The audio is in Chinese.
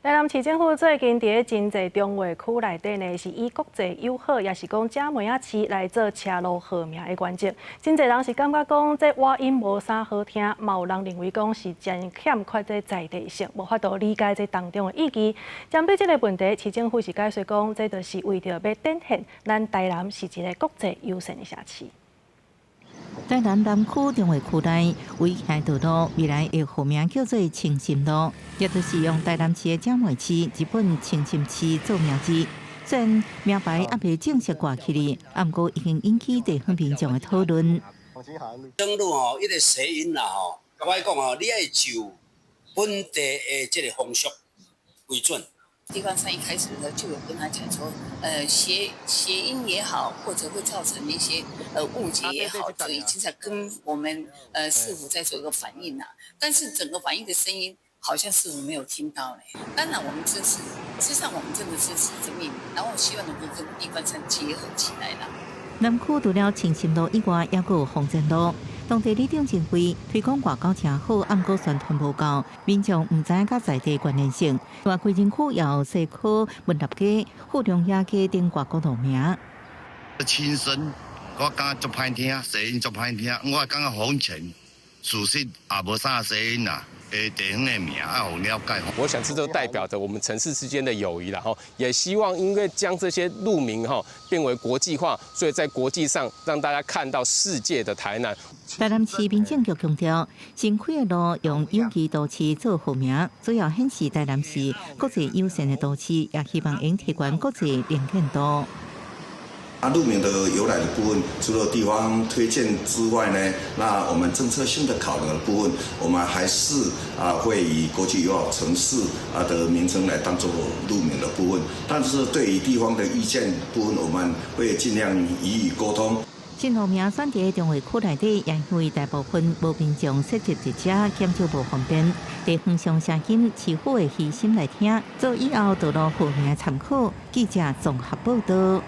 台南市政府最近伫真济中卫区内底呢，是以国际友好，也是讲遮梅仔市来做车路号名的原则。真济人是感觉讲这话音无啥好听，嘛有人认为讲是真欠缺这在地性，无法度理解这当中的意义。针对这个问题，市政府是解释讲，这就是为着要展现咱台南是一个国际友善的城市。 台南南区中卫区内围起道路，未来的号名叫做清心路，也就是用台南市的遮梅市、日本清心市做名字。虽然名牌还未正式挂起哩，不过已经引起地方民众的讨论。登录吼，一个谐音啦吼，我讲吼，你要就本地的这个风俗为准。 地方上一开始的时候就有跟他讲说，谐音也好，或者会造成一些误解也好，所以其实跟我们市府在做一个反应呐、但是整个反应的声音好像市府没有听到嘞。当然我们支持，事实上我们真的支持人民，然后希望能够跟地方上结合起来啦。南区除了清心路以外，也有丰正路。 当地里长认为推广外交真好，不过宣传无够，民众唔知影甲在地关联性。外规人区也有西区、文立街、富良野街等外国路名。亲身，我感觉足歹听，谐音足歹听，我感觉风情，事实也无啥谐音啦。 地方的名啊，有了解。我想这都代表着我们城市之间的友谊了哈，也希望因为将这些路名哈变为国际化，所以在国际上让大家看到世界的台南。台南市民政局强调，新开的路用有机都市做号名，主要显示台南市国际友善的都市，也希望能提高国际连见度。 路名的由来的部分，除了地方推荐之外呢，那我们政策性的考量的部分，我们还是会以国际友好城市的名称来当做路名的部分。但是对于地方的意见部分，我们会尽量予以沟通。新路名选在中卫区内底，也因为大部分无民众设置一者减少无方便。地方上声音，市府的细心来听，做以后道路号名参考。记者综合报道。